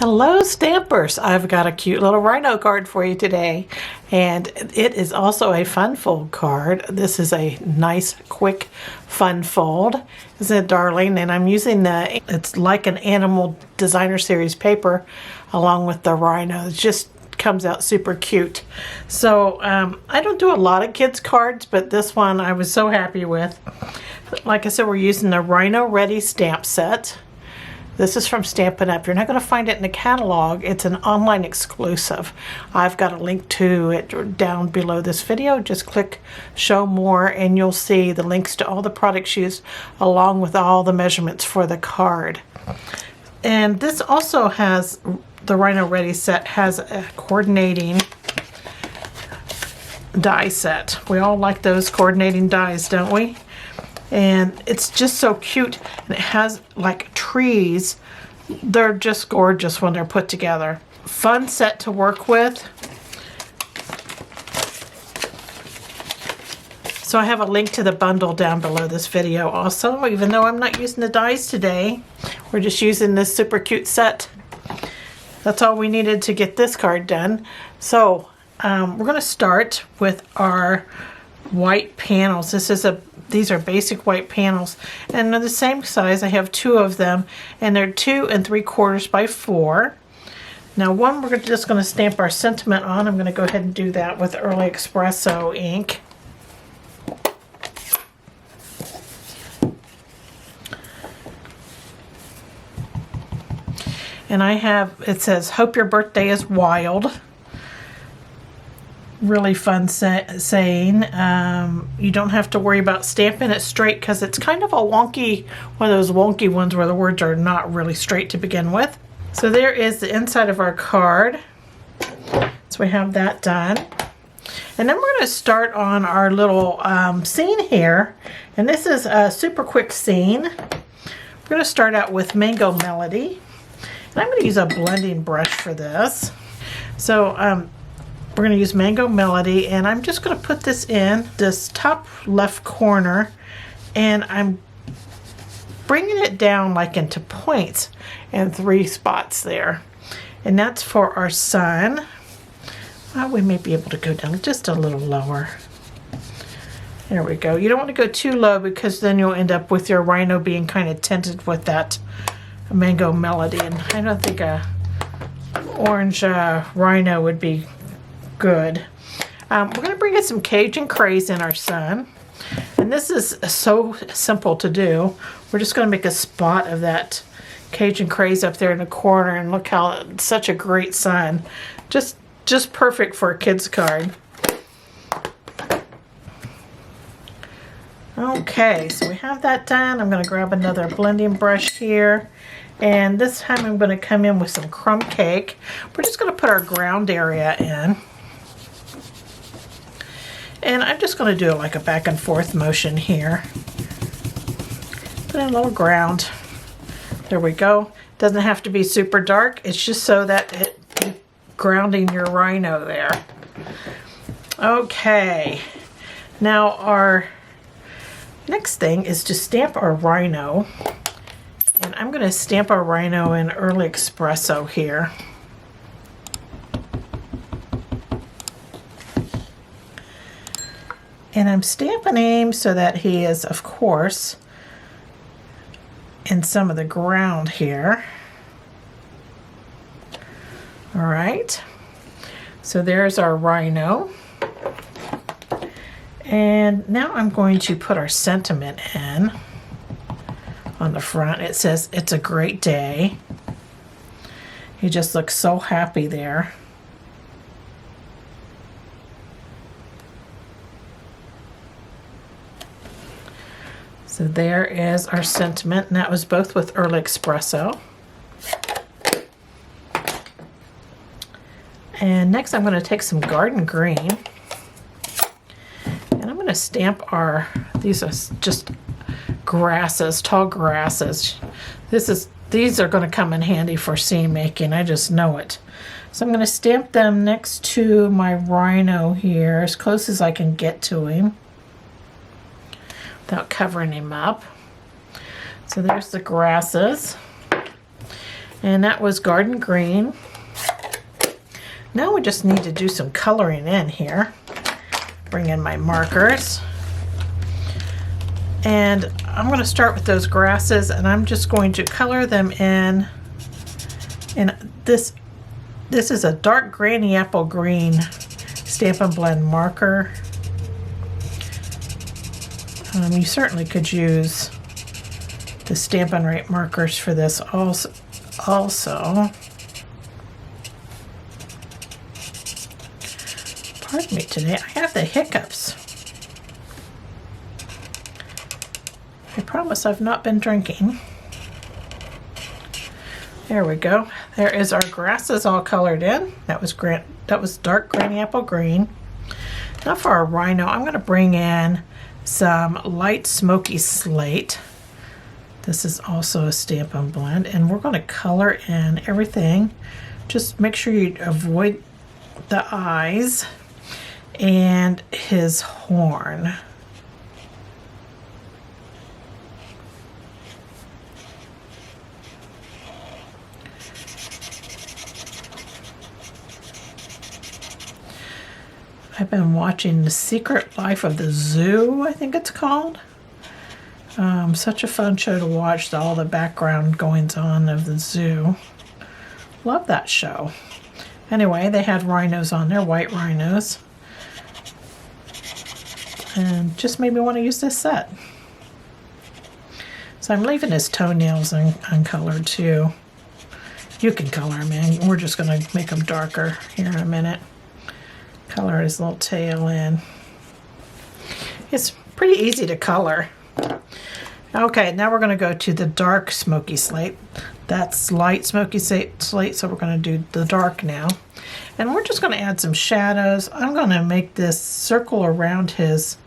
Hello Stampers! I've got a cute little rhino card for you today, and it is also a fun fold card. This is a nice quick fun fold. Isn't it darling? And I'm using it's like an animal designer series paper along with the rhino. It just comes out super cute. So I don't do a lot of kids cards, but this one I was so happy with. Like I said, we're using the Rhino Ready Stamp Set. This is from Stampin' Up. You're not going to find it in the catalog. It's an online exclusive. I've got a link to it down below this video. Just click show more and you'll see the links to all the products used along with all the measurements for the card. And this also has, the Rhino Ready set has a coordinating die set. We all like those coordinating dies, don't we? And it's just so cute, and it has like trees. They're just gorgeous when they're put together. Fun set to work with. So I have a link to the bundle down below this video also, even though I'm not using the dies today. We're just using this super cute set. That's all we needed to get this card done. So we're going to start with our white panels. These are basic white panels, and they're the same size. I have two of them, and they're 2 3/4 by 4. Now one we're just going to stamp our sentiment on. I'm going to go ahead and do that with Early Espresso ink. And I have, it says, "Hope your birthday is wild." Really fun saying. You don't have to worry about stamping it straight because it's kind of a wonky, one of those wonky ones where the words are not really straight to begin with. So there is the inside of our card. So we have that done. And then we're going to start on our little scene here. And this is a super quick scene. We're going to start out with Mango Melody. And I'm going to use a blending brush for this. So we're going to use Mango Melody, and I'm just going to put this in this top left corner, and I'm bringing it down like into points and 3 spots there. And that's for our sun. Well, we may be able to go down just a little lower. There we go. You don't want to go too low because then you'll end up with your rhino being kind of tinted with that Mango Melody, and I don't think a orange rhino would be good. We're going to bring in some Cajun Craze in our sun, and this is so simple to do. We're just going to make a spot of that Cajun Craze up there in the corner, and look how it's such a great sun. Just perfect for a kid's card. Okay, so we have that done. I'm going to grab another blending brush here, and this time I'm going to come in with some crumb cake. We're just going to put our ground area in. And I'm just going to do like a back and forth motion here. Put in a little ground. There we go. Doesn't have to be super dark. It's just so that it's grounding your rhino there. Okay. Now our next thing is to stamp our rhino. And I'm going to stamp our rhino in Early Espresso here. And I'm stamping him so that he is, of course, in some of the ground here. All right. So there's our rhino. And now I'm going to put our sentiment in on the front. It says, "It's a great day." He just looks so happy there. So there is our sentiment, and that was both with Early Espresso. And next I'm going to take some Garden Green, and I'm going to stamp these are just grasses, tall grasses. These are going to come in handy for scene making, I just know it. So I'm going to stamp them next to my rhino here, as close as I can get to him, without covering him up. So there's the grasses. And that was Garden Green. Now we just need to do some coloring in here. Bring in my markers. And I'm going to start with those grasses, and I'm just going to color them in. And this is a dark granny apple green Stampin' Blend marker. You certainly could use the Stampin' Rate markers for this also. Pardon me today, I have the hiccups. I promise I've not been drinking. There we go. There is our grasses all colored in. That was dark granny apple green. Now for our rhino, I'm going to bring in some light Smoky Slate. This is also a Stampin' Blend, and we're going to color in everything. Just make sure you avoid the eyes and his horn. I've been watching The Secret Life of the Zoo, I think it's called. Such a fun show to watch, all the background goings on of the zoo. Love that show. Anyway, they had rhinos on there, white rhinos. And just made me want to use this set. So I'm leaving his toenails uncolored too. You can color them in. We're just going to make them darker here in a minute. Color his little tail in. It's pretty easy to color. Okay, now we're going to go to the dark Smoky Slate. That's light Smoky Slate, so we're going to do the dark now. And we're just going to add some shadows. I'm going to make this circle around his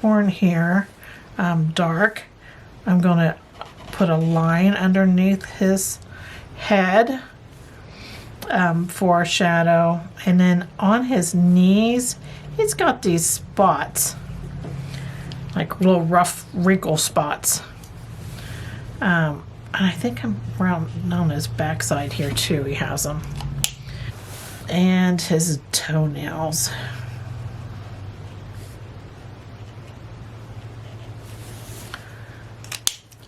horn here dark. I'm going to put a line underneath his head for a shadow, and then on his knees he's got these spots, like little rough wrinkle spots, and I think I'm around on his backside here too. He has them, and his toenails.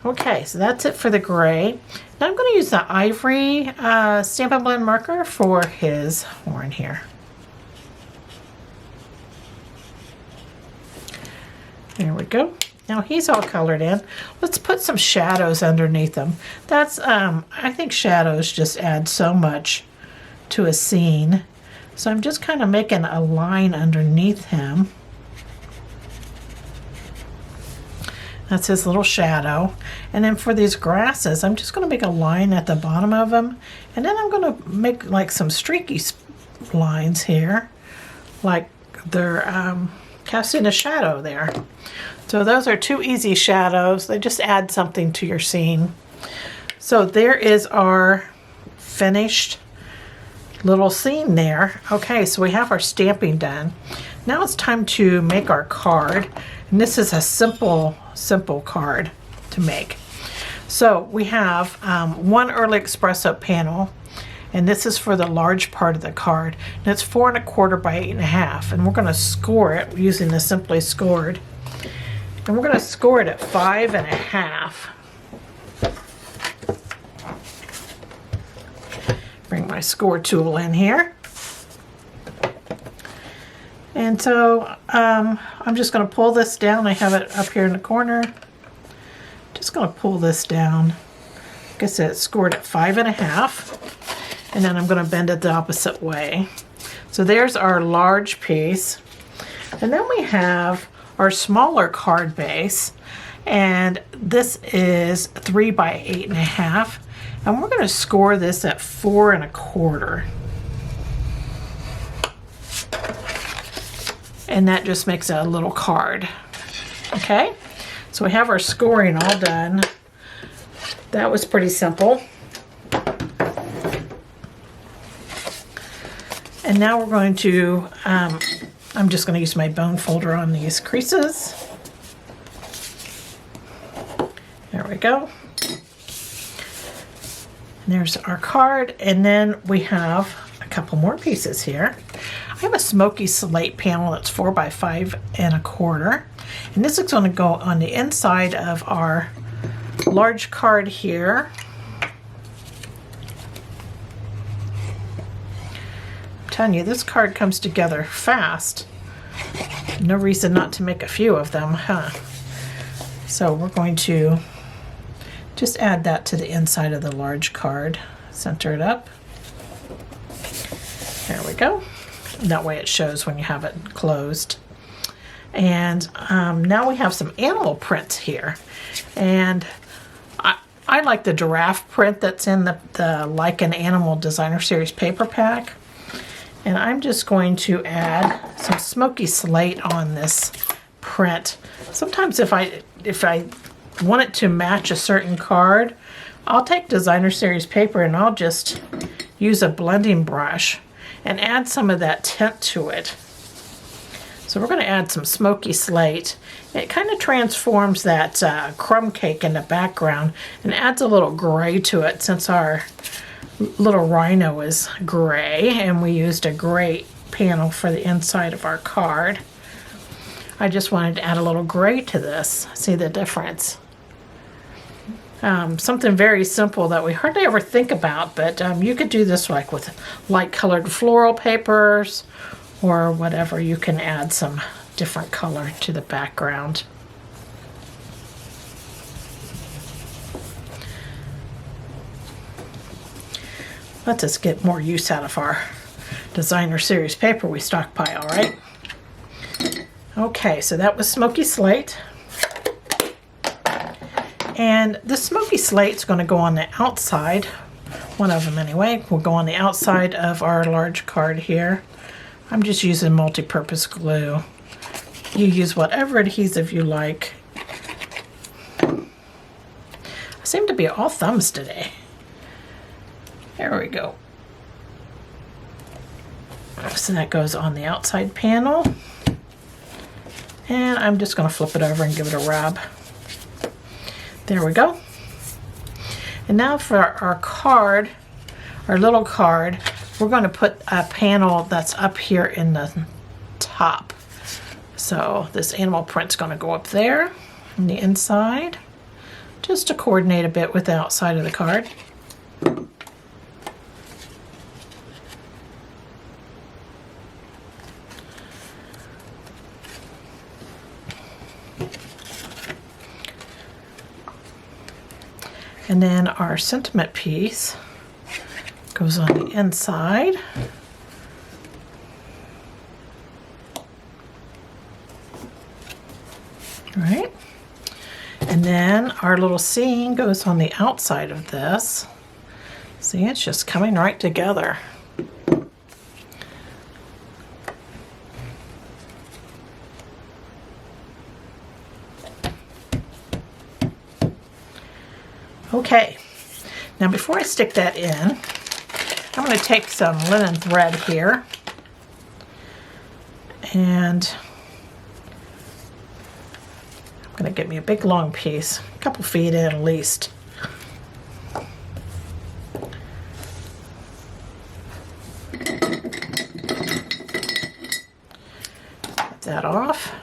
Okay, so that's it for the gray. Now I'm going to use the ivory Stampin' Blend marker for his horn here. There we go. Now he's all colored in. Let's put some shadows underneath him. That's, I think shadows just add so much to a scene. So I'm just kind of making a line underneath him. That's his little shadow. And then for these grasses, I'm just going to make a line at the bottom of them. And then I'm going to make like some streaky lines here. Like they're casting a shadow there. So those are two easy shadows. They just add something to your scene. So there is our finished little scene there. Okay, so we have our stamping done. Now it's time to make our card. And this is a simple card to make. So we have one early espresso panel, and this is for the large part of the card. And it's 4 1/4 by 8 1/2, and we're going to score it using the Simply Scored. And we're going to score it at 5 1/2. Bring my score tool in here. And so I'm just going to pull this down. I have it up here in the corner. Just going to pull this down. Like I said, it's scored at 5 1/2. And then I'm going to bend it the opposite way. So there's our large piece. And then we have our smaller card base. And this is 3 by 8 1/2. And we're going to score this at 4 1/4. And that just makes a little card. Okay, so we have our scoring all done. That was pretty simple. And now we're going to, I'm just going to use my bone folder on these creases. There we go. And there's our card, and then we have a couple more pieces here. I have a Smoky Slate panel that's 4 by 5 1/4, and this is going to go on the inside of our large card here. I'm telling you, this card comes together fast. No reason not to make a few of them, huh? So we're going to just add that to the inside of the large card. Center it up. There we go. That way it shows when you have it closed. And now we have some animal prints here. And I like the giraffe print that's in the Like an Animal Designer Series paper pack. And I'm just going to add some Smoky Slate on this print. Sometimes if I want it to match a certain card, I'll take Designer Series paper and I'll just use a blending brush and add some of that tint to it. So we're going to add some Smoky Slate. It kind of transforms that crumb cake in the background and adds a little gray to it, since our little rhino is gray and we used a gray panel for the inside of our card. I just wanted to add a little gray to this. See the difference? Something very simple that we hardly ever think about, but you could do this like with light colored floral papers or whatever. You can add some different color to the background. Let us get more use out of our Designer Series paper we stockpile, right? Okay, so that was Smoky Slate. And the Smoky Slate's going to go on the outside. One of them anyway will go on the outside of our large card here. I'm just using multi-purpose glue. You use whatever adhesive you like. I seem to be all thumbs today. There we go. So that goes on the outside panel. And I'm just going to flip it over and give it a rub. There we go. And now for our card, our little card, we're going to put a panel that's up here in the top. So this animal print's going to go up there on the inside, just to coordinate a bit with the outside of the card. And then our sentiment piece goes on the inside. All right. And then our little scene goes on the outside of this. See, it's just coming right together. Okay, now before I stick that in, I'm going to take some linen thread here and I'm going to get me a big long piece, a couple feet in at least. Get that off.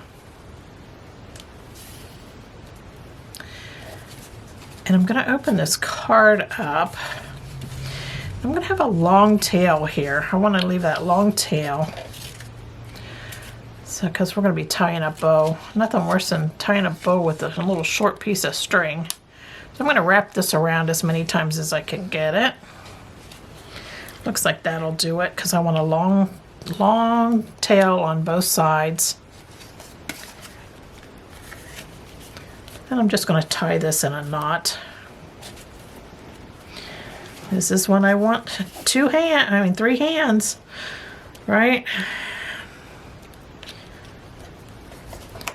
And I'm going to open this card up. I'm going to have a long tail here. I want to leave that long tail. So, because we're going to be tying a bow. Nothing worse than tying a bow with a little short piece of string. So I'm going to wrap this around as many times as I can get it. Looks like that'll do it, because I want a long tail on both sides. And I'm just going to tie this in a knot. This is when I want 3 hands, right?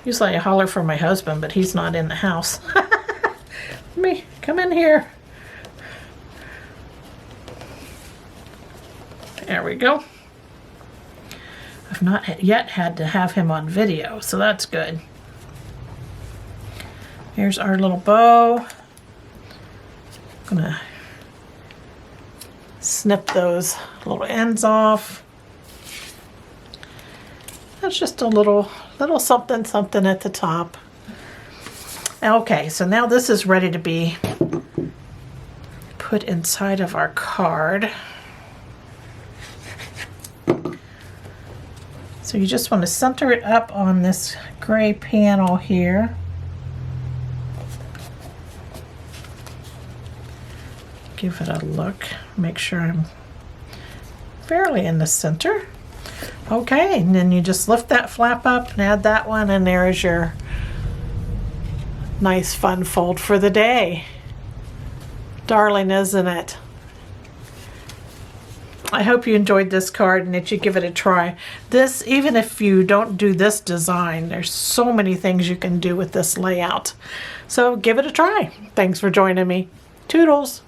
Usually I holler for my husband, but he's not in the house. Me, come in here. There we go. I've not yet had to have him on video, so that's good. Here's our little bow. I'm gonna snip those little ends off. That's just a little something something at the top. Okay, so now this is ready to be put inside of our card. So you just want to center it up on this gray panel here. Give it a look, make sure I'm fairly in the center. Okay, and then you just lift that flap up and add that one, and there's your nice fun fold for the day. Darling, isn't it? I hope you enjoyed this card and that you give it a try. This, even if you don't do this design, there's so many things you can do with this layout. So give it a try. Thanks for joining me. Toodles!